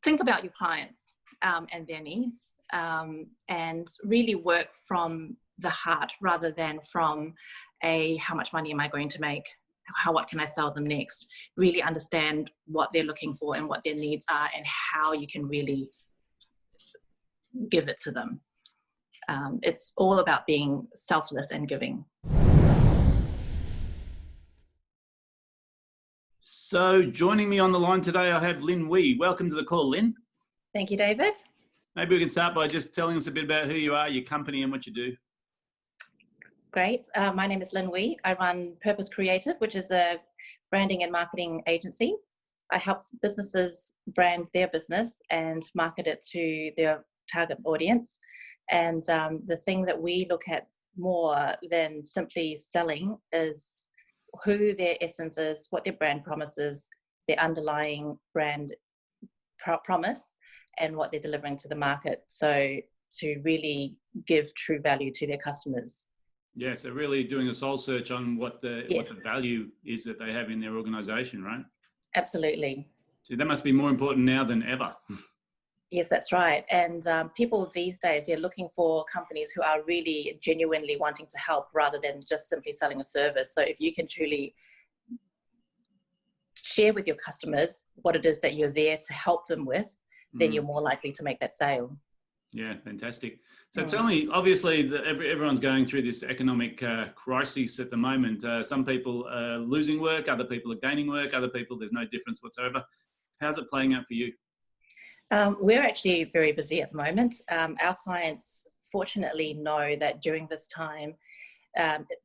think about your clients and their needs, and really work from the heart rather than from how much money am I going to make? What can I sell them next? Really understand what they're looking for and what their needs are and how you can really give it to them. It's all about being selfless and giving. So joining me on the line today, I have Lin Wee. Welcome to the call, Lin. Thank you, David. Maybe we can start by just telling us a bit about who you are, your company, and what you do. Great. My name is Lin Wee. I run Purpose Creative, which is a branding and marketing agency. I help businesses brand their business and market it to their target audience. And the thing that we look at more than simply selling is who their essence is, what their brand promise is, their underlying brand promise, and what they're delivering to the market. So to really give true value to their customers. Yeah, so really doing a soul search on what the value is that they have in their organisation, right? Absolutely. So that must be more important now than ever. Yes, that's right. And people these days, they're looking for companies who are really genuinely wanting to help rather than just simply selling a service. So if you can truly share with your customers what it is that you're there to help them with, then you're more likely to make that sale. Yeah, fantastic. So tell me, obviously everyone's going through this economic crisis at the moment. Some people are losing work, other people are gaining work, other people there's no difference whatsoever. How's it playing out for you? We're actually very busy at the moment. Our clients fortunately know that during this time,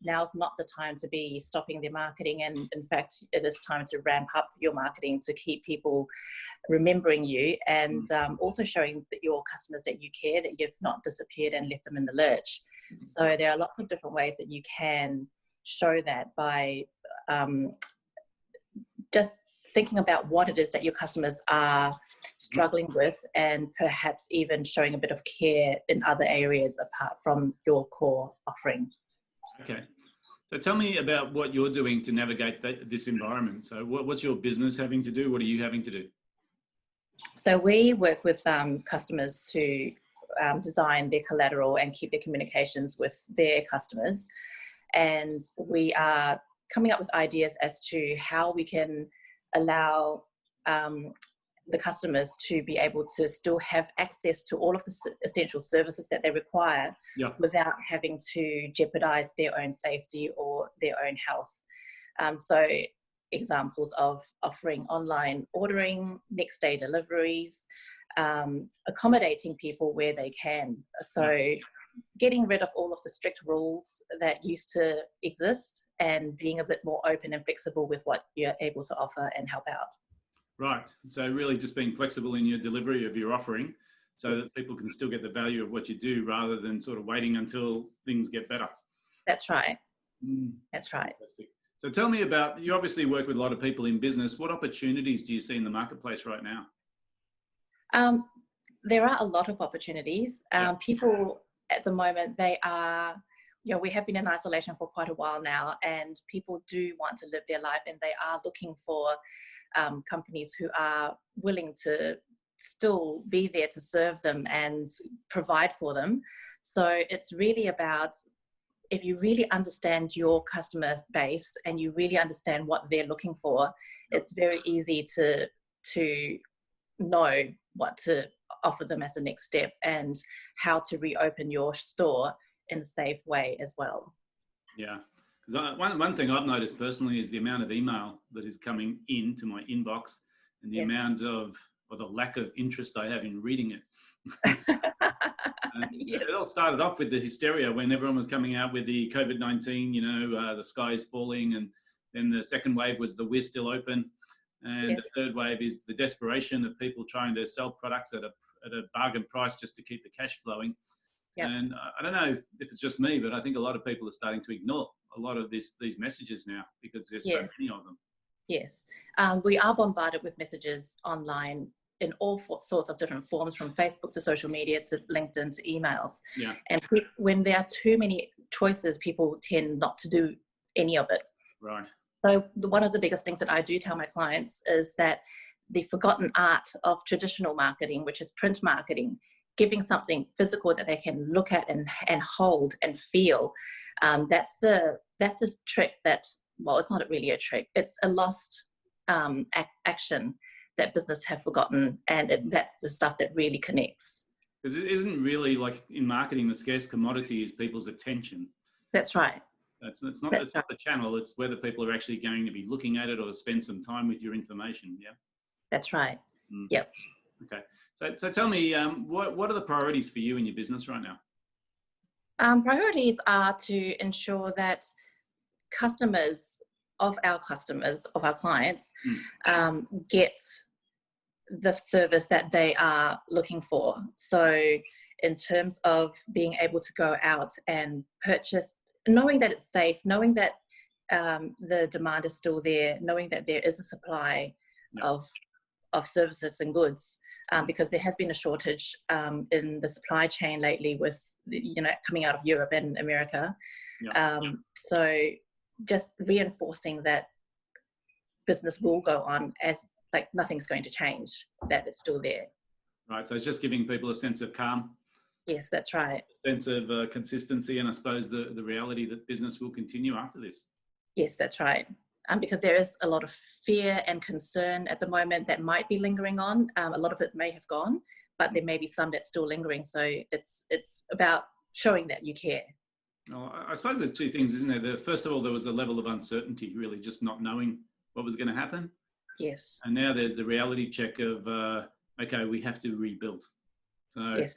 now's not the time to be stopping their marketing, and in fact it is time to ramp up your marketing to keep people remembering you, and also showing that your customers that you care, that you've not disappeared and left them in the lurch. So there are lots of different ways that you can show that by just thinking about what it is that your customers are struggling with, and perhaps even showing a bit of care in other areas apart from your core offering. Okay. So tell me about what you're doing to navigate this environment. So what's your business having to do? What are you having to do? So we work with customers to design their collateral and keep their communications with their customers. And we are coming up with ideas as to how we can allow the customers to be able to still have access to all of the essential services that they require without having to jeopardize their own safety or their own health. So examples of offering online ordering, next day deliveries, accommodating people where they can. So getting rid of all of the strict rules that used to exist and being a bit more open and flexible with what you're able to offer and help out. Right. So really just being flexible in your delivery of your offering so that people can still get the value of what you do rather than sort of waiting until things get better. That's right. That's right. Fantastic. So tell me about, you obviously work with a lot of people in business. What opportunities do you see in the marketplace right now? There are a lot of opportunities. People at the moment, they are, we have been in isolation for quite a while now, and people do want to live their life, and they are looking for companies who are willing to still be there to serve them and provide for them. So it's really about, if you really understand your customer base and you really understand what they're looking for, it's very easy to know what to offer them as a next step and how to reopen your store in a safe way as well. Yeah, because one thing I've noticed personally is the amount of email that is coming into my inbox and the amount of, or the lack of interest I have in reading it. It all started off with the hysteria when everyone was coming out with the COVID-19, the sky is falling, and then the second wave was the we're still open, and the third wave is the desperation of people trying to sell products at a bargain price just to keep the cash flowing. And I don't know if it's just me, but I think a lot of people are starting to ignore a lot of these messages now because there's so many of them. Yes, we are bombarded with messages online in all sorts of different forms, from Facebook to social media to LinkedIn to emails. And when there are too many choices, people tend not to do any of it. Right. So one of the biggest things that I do tell my clients is that the forgotten art of traditional marketing, which is print marketing, giving something physical that they can look at and hold and feel. That's the trick that, well, it's not really a trick. It's a lost action that business have forgotten, and that's the stuff that really connects. Because it isn't really, like in marketing, the scarce commodity is people's attention. That's right. It's not the channel, it's whether people are actually going to be looking at it or spend some time with your information. Yeah. That's right. Yep. Okay. So tell me, what are the priorities for you in your business right now? Priorities are to ensure that customers, of our clients, get the service that they are looking for. So in terms of being able to go out and purchase, knowing that it's safe, knowing that the demand is still there, knowing that there is a supply of services and goods, because there has been a shortage in the supply chain lately with, coming out of Europe and America. So just reinforcing that business will go on as like nothing's going to change, that it's still there. Right, so it's just giving people a sense of calm. Yes, that's right. A sense of consistency, and I suppose the reality that business will continue after this. Yes, that's right. Because there is a lot of fear and concern at the moment that might be lingering on. A lot of it may have gone, but there may be some that's still lingering. So it's about showing that you care. Well, I suppose there's two things, isn't there? First of all, there was the level of uncertainty, really just not knowing what was going to happen. Yes. And now there's the reality check of, okay, we have to rebuild. So yes,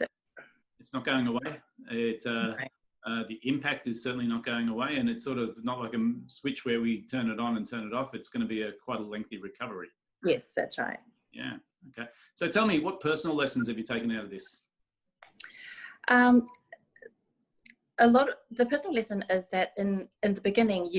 it's not going away. The impact is certainly not going away, and it's sort of not like a switch where we turn it on and turn it off. It's going to be quite a lengthy recovery. Yes, that's right. Yeah. Okay. So tell me, what personal lessons have you taken out of this? The personal lesson is that in the beginning,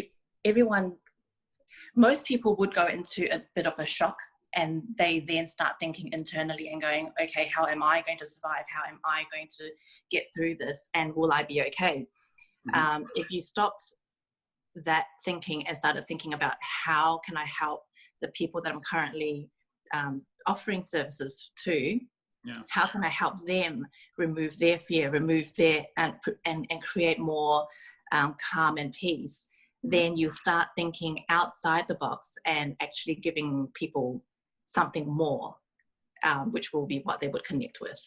most people would go into a bit of a shock, and they then start thinking internally and going, okay, how am I going to survive? How am I going to get through this? And will I be okay? If you stopped that thinking and started thinking about how can I help the people that I'm currently offering services to, how can I help them remove their fear, remove their, and create more calm and peace, then you start thinking outside the box and actually giving people something more, which will be what they would connect with.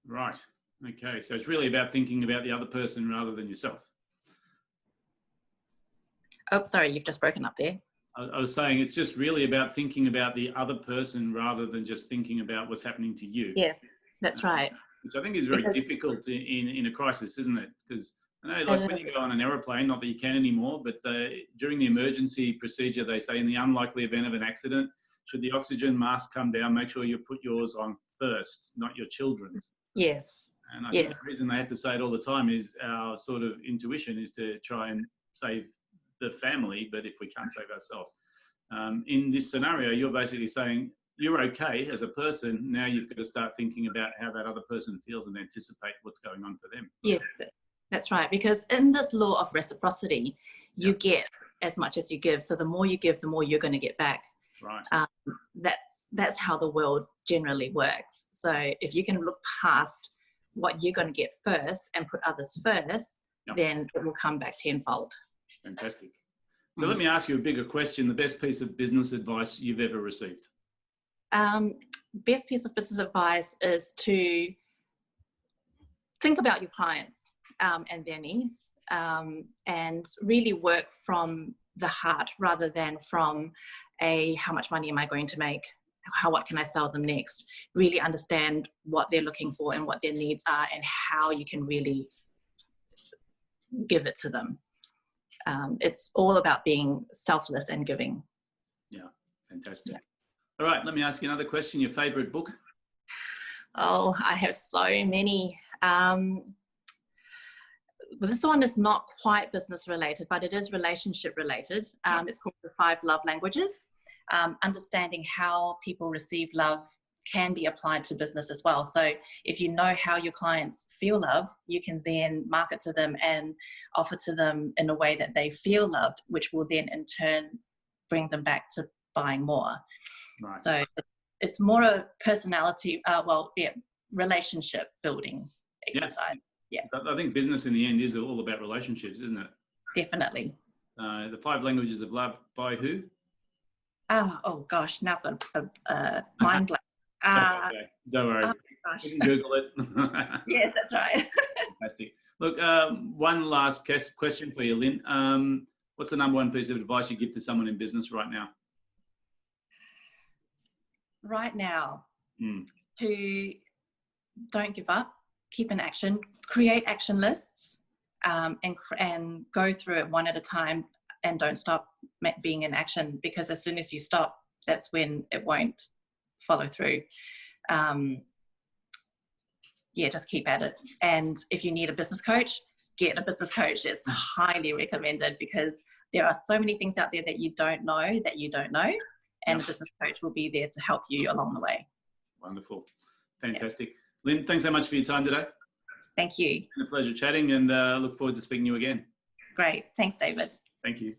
Right. Okay. So it's really about thinking about the other person rather than yourself. Oh, sorry, you've just broken up there. I was saying it's just really about thinking about the other person rather than just thinking about what's happening to you. Yes, that's right. Which I think is very difficult in a crisis, isn't it? Because I know, like when you go on an aeroplane, not that you can anymore, but during the emergency procedure, they say in the unlikely event of an accident, should the oxygen mask come down, make sure you put yours on first, not your children's. Yes. And I think the reason they have to say it all the time is our sort of intuition is to try and save the family, but if we can't save ourselves. In this scenario, you're basically saying you're okay as a person. Now you've got to start thinking about how that other person feels and anticipate what's going on for them. Yes, that's right. Because in this law of reciprocity, you get as much as you give. So the more you give, the more you're going to get back. Right. That's how the world generally works. So if you can look past what you're going to get first and put others first, then it will come back tenfold. Fantastic. So let me ask you a bigger question. The best piece of business advice you've ever received? Best piece of business advice is to think about your clients and their needs, and really work from the heart rather than from how much money am I going to make? What can I sell them next? Really understand what they're looking for and what their needs are and how you can really give it to them. It's all about being selfless and giving. Yeah, fantastic. Yeah. All right, let me ask you another question. Your favorite book? Oh, I have so many. This one is not quite business related, but it is relationship related. It's called The 5 Love Languages. Understanding how people receive love can be applied to business as well. So if you know how your clients feel love, you can then market to them and offer to them in a way that they feel loved, which will then in turn bring them back to buying more. Right. So it's more a personality, relationship building exercise. Yeah. I think business in the end is all about relationships, isn't it? Definitely. The 5 languages of love by who? Oh gosh, now I've got a mind blank. That's okay. Don't worry. Oh gosh. You can Google it. Yes, that's right. Fantastic. Look, one last question for you, Lynn. What's the number one piece of advice you give to someone in business right now? Right now, to don't give up, keep in action, create action lists, and go through it one at a time, and don't stop being in action, because as soon as you stop, that's when it won't follow through. Just keep at it. And if you need a business coach, get a business coach. It's highly recommended, because there are so many things out there that you don't know, and a business coach will be there to help you along the way. Wonderful. Fantastic. Lynn, thanks so much for your time today. Thank you. It's been a pleasure chatting, and look forward to speaking to you again. Great. Thanks, David. Thank you.